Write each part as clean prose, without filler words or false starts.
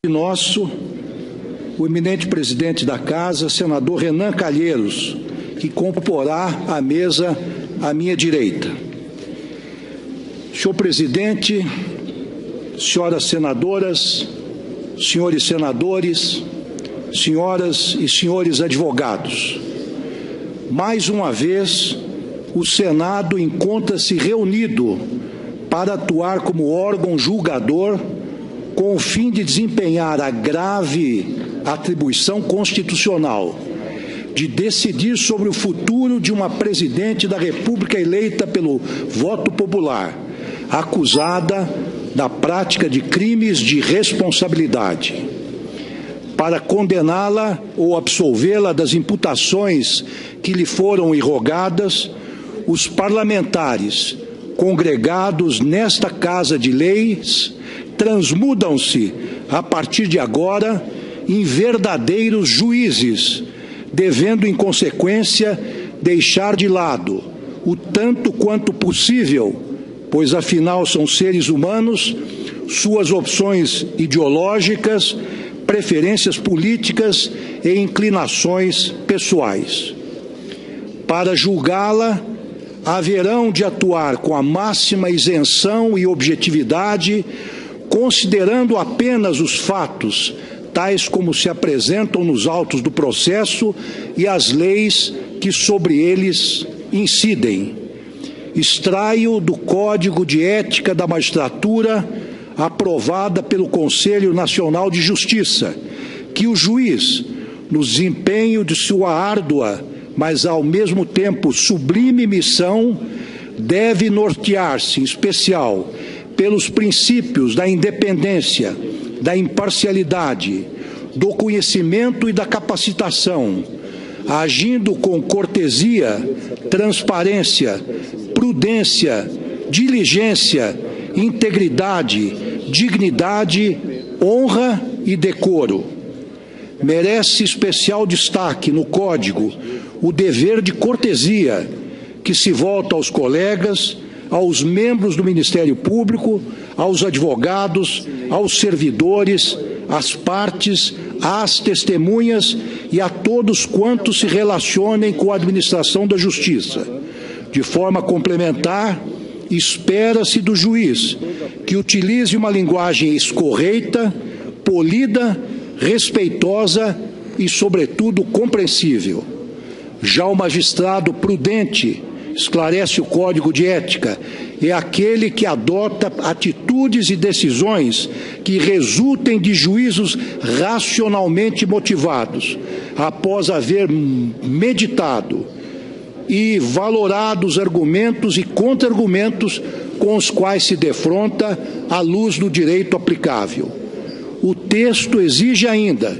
Nosso, o eminente presidente da Casa, senador Renan Calheiros, que comporá a mesa à minha direita. Senhor presidente, senhoras senadoras, senhores senadores, senhoras e senhores advogados, mais uma vez o Senado encontra-se reunido para atuar como órgão julgador com o fim de desempenhar a grave atribuição constitucional de decidir sobre o futuro de uma presidente da República eleita pelo voto popular, acusada da prática de crimes de responsabilidade. Para condená-la ou absolvê-la das imputações que lhe foram irrogadas, os parlamentares congregados nesta Casa de Leis transmudam-se, a partir de agora, em verdadeiros juízes, devendo, em consequência, deixar de lado o tanto quanto possível, pois, afinal, são seres humanos, suas opções ideológicas, preferências políticas e inclinações pessoais. Para julgá-la, haverão de atuar com a máxima isenção e objetividade, considerando apenas os fatos, tais como se apresentam nos autos do processo e as leis que sobre eles incidem. Extraio do Código de Ética da Magistratura, aprovada pelo Conselho Nacional de Justiça, que o juiz, no desempenho de sua árdua, mas ao mesmo tempo sublime missão, deve nortear-se, em especial, pelos princípios da independência, da imparcialidade, do conhecimento e da capacitação, agindo com cortesia, transparência, prudência, diligência, integridade, dignidade, honra e decoro. Merece especial destaque no Código o dever de cortesia, que se volta aos colegas, aos membros do Ministério Público, aos advogados, aos servidores, às partes, às testemunhas e a todos quantos se relacionem com a administração da Justiça. De forma complementar, espera-se do juiz que utilize uma linguagem escorreita, polida, respeitosa e, sobretudo, compreensível. Já o magistrado prudente, esclarece o Código de Ética, é aquele que adota atitudes e decisões que resultem de juízos racionalmente motivados, após haver meditado e valorado os argumentos e contra-argumentos com os quais se defronta à luz do direito aplicável. O texto exige ainda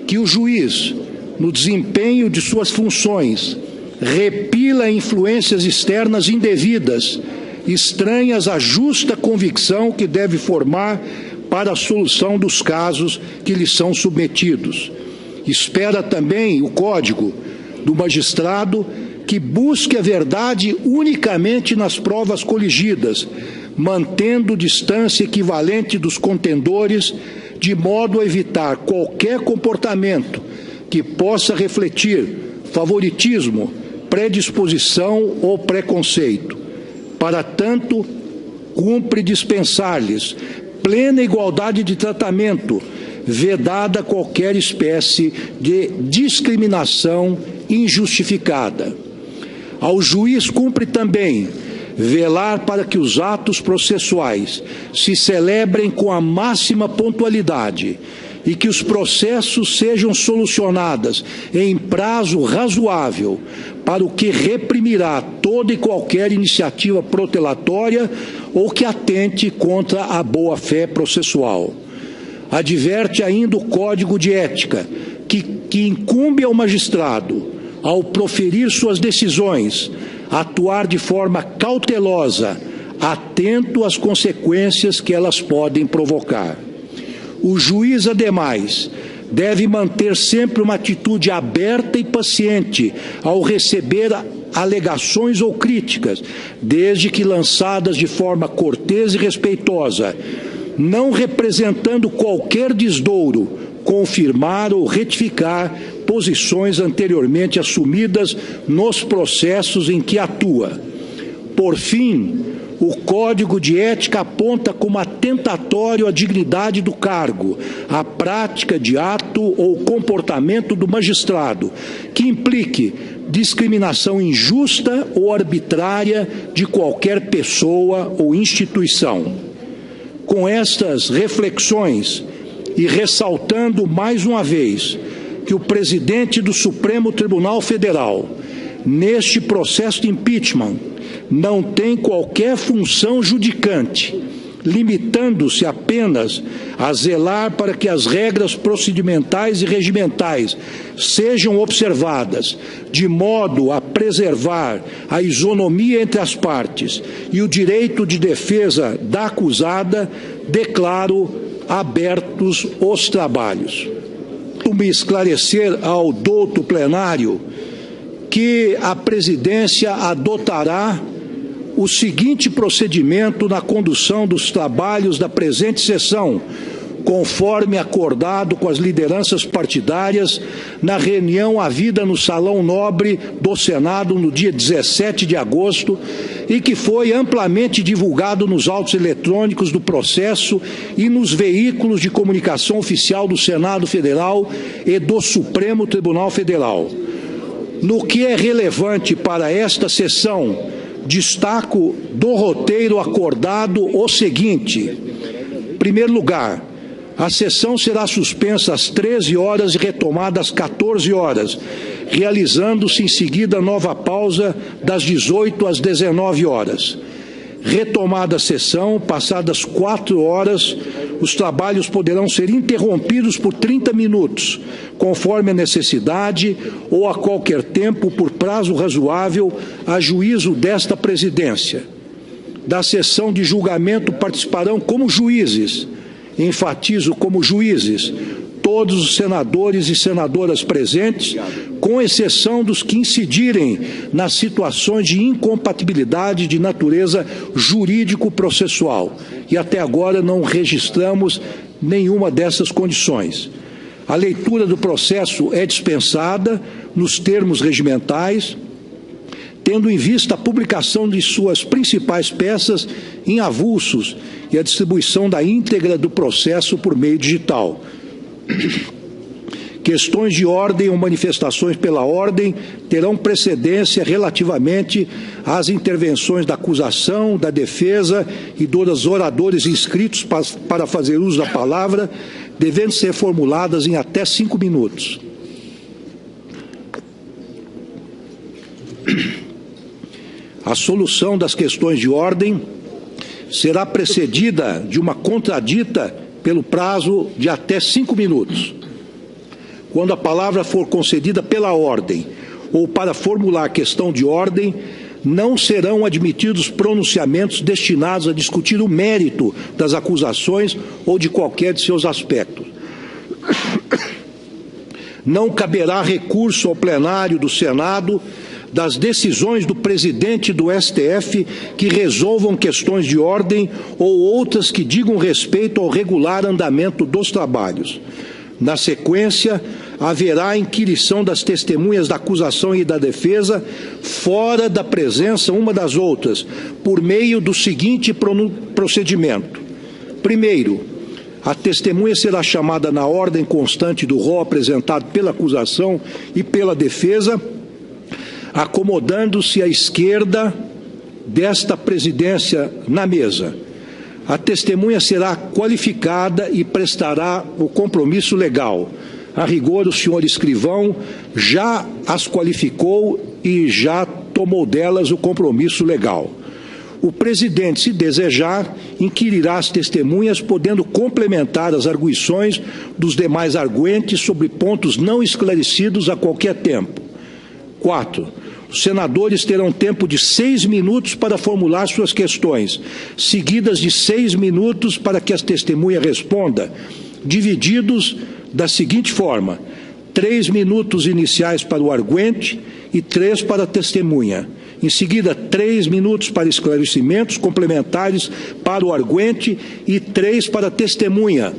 que o juiz, no desempenho de suas funções, repila influências externas indevidas, estranhas à justa convicção que deve formar para a solução dos casos que lhe são submetidos. Espera também o Código do magistrado que busque a verdade unicamente nas provas coligidas, mantendo distância equivalente dos contendores, de modo a evitar qualquer comportamento que possa refletir favoritismo, predisposição ou preconceito. Para tanto, cumpre dispensar-lhes plena igualdade de tratamento, vedada qualquer espécie de discriminação injustificada. Ao juiz cumpre também velar para que os atos processuais se celebrem com a máxima pontualidade e que os processos sejam solucionados em prazo razoável, para o que reprimirá toda e qualquer iniciativa protelatória ou que atente contra a boa-fé processual. Adverte ainda o Código de Ética que incumbe ao magistrado, ao proferir suas decisões, atuar de forma cautelosa, atento às consequências que elas podem provocar. O juiz, ademais, deve manter sempre uma atitude aberta e paciente ao receber alegações ou críticas, desde que lançadas de forma cortês e respeitosa, não representando qualquer desdouro, confirmar ou retificar posições anteriormente assumidas nos processos em que atua. Por fim, o Código de Ética aponta como atentatório à dignidade do cargo a prática de ato ou comportamento do magistrado que implique discriminação injusta ou arbitrária de qualquer pessoa ou instituição. Com estas reflexões e ressaltando mais uma vez que o presidente do Supremo Tribunal Federal, neste processo de impeachment, não tem qualquer função judicante, limitando-se apenas a zelar para que as regras procedimentais e regimentais sejam observadas, de modo a preservar a isonomia entre as partes e o direito de defesa da acusada, declaro abertos os trabalhos. Me esclarecer ao douto plenário que a presidência adotará o seguinte procedimento na condução dos trabalhos da presente sessão, conforme acordado com as lideranças partidárias na reunião havida no Salão Nobre do Senado no dia 17 de agosto e que foi amplamente divulgado nos autos eletrônicos do processo e nos veículos de comunicação oficial do Senado Federal e do Supremo Tribunal Federal. No que é relevante para esta sessão, destaco do roteiro acordado o seguinte. Em primeiro lugar, a sessão será suspensa às 13 horas e retomada às 14 horas, realizando-se em seguida nova pausa das 18 às 19 horas. Retomada a sessão, passadas 4 horas, os trabalhos poderão ser interrompidos por 30 minutos, conforme a necessidade ou a qualquer tempo, por prazo razoável, a juízo desta presidência. Da sessão de julgamento participarão como juízes, enfatizo como juízes, todos os senadores e senadoras presentes, com exceção dos que incidirem nas situações de incompatibilidade de natureza jurídico-processual. E até agora não registramos nenhuma dessas condições. A leitura do processo é dispensada nos termos regimentais, tendo em vista a publicação de suas principais peças em avulsos e a distribuição da íntegra do processo por meio digital. Questões de ordem ou manifestações pela ordem terão precedência relativamente às intervenções da acusação, da defesa e dos oradores inscritos para fazer uso da palavra, devendo ser formuladas em até 5 minutos. A solução das questões de ordem será precedida de uma contradita pelo prazo de até 5 minutos. Quando a palavra for concedida pela ordem ou para formular questão de ordem, não serão admitidos pronunciamentos destinados a discutir o mérito das acusações ou de qualquer de seus aspectos. Não caberá recurso ao plenário do Senado das decisões do presidente do STF que resolvam questões de ordem ou outras que digam respeito ao regular andamento dos trabalhos. Na sequência, haverá inquirição das testemunhas da acusação e da defesa fora da presença uma das outras, por meio do seguinte procedimento. Primeiro, a testemunha será chamada na ordem constante do rol apresentado pela acusação e pela defesa, acomodando-se à esquerda desta presidência na mesa. A testemunha será qualificada e prestará o compromisso legal. A rigor, o senhor escrivão já as qualificou e já tomou delas o compromisso legal. O presidente, se desejar, inquirirá as testemunhas, podendo complementar as arguições dos demais arguentes sobre pontos não esclarecidos a qualquer tempo. 4. Os senadores terão tempo de 6 minutos para formular suas questões, seguidas de 6 minutos para que a testemunha responda, divididos da seguinte forma: 3 minutos iniciais para o arguente e 3 para a testemunha. Em seguida, 3 minutos para esclarecimentos complementares para o arguente e 3 para a testemunha,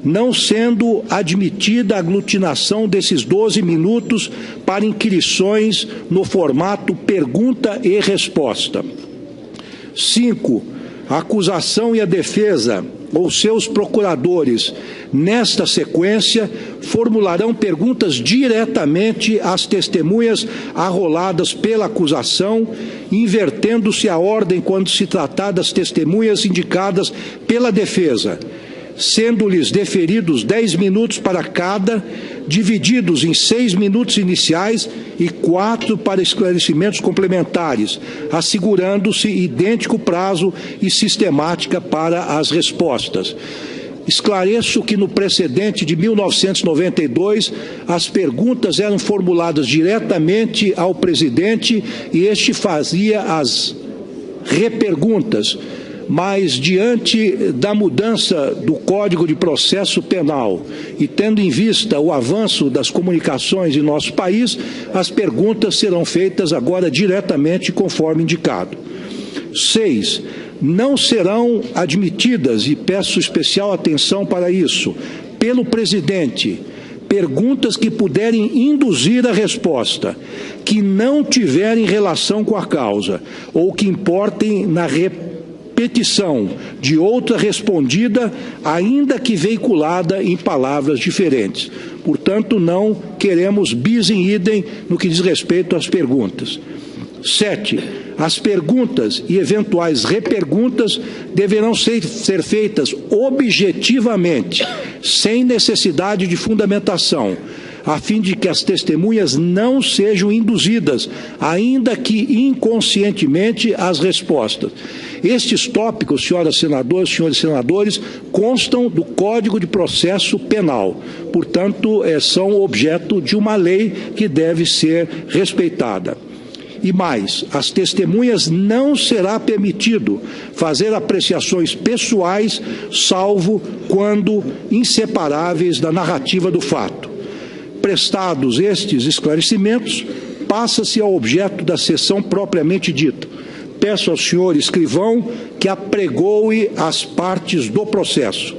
não sendo admitida a aglutinação desses 12 minutos para inquirições no formato pergunta e resposta. 5. A acusação e a defesa, ou seus procuradores, nesta sequência, formularão perguntas diretamente às testemunhas arroladas pela acusação, invertendo-se a ordem quando se tratar das testemunhas indicadas pela defesa, sendo-lhes deferidos 10 minutos para cada, divididos em 6 minutos iniciais e 4 para esclarecimentos complementares, assegurando-se idêntico prazo e sistemática para as respostas. Esclareço que no precedente de 1992, as perguntas eram formuladas diretamente ao presidente e este fazia as reperguntas. Mas, diante da mudança do Código de Processo Penal e tendo em vista o avanço das comunicações em nosso país, as perguntas serão feitas agora diretamente conforme indicado. 6. Não serão admitidas, e peço especial atenção para isso, pelo presidente, perguntas que puderem induzir a resposta, que não tiverem relação com a causa ou que importem na repetição de outra respondida, ainda que veiculada em palavras diferentes. Portanto, não queremos bis in idem no que diz respeito às perguntas. 7. As perguntas e eventuais reperguntas deverão ser feitas objetivamente, sem necessidade de fundamentação, a fim de que as testemunhas não sejam induzidas, ainda que inconscientemente, às respostas. Estes tópicos, senhoras senadoras, senhores senadores, constam do Código de Processo Penal. Portanto, são objeto de uma lei que deve ser respeitada. E mais, às testemunhas não será permitido fazer apreciações pessoais, salvo quando inseparáveis da narrativa do fato. Prestados estes esclarecimentos, passa-se ao objeto da sessão propriamente dita. Peço ao senhor escrivão que apregoe as partes do processo.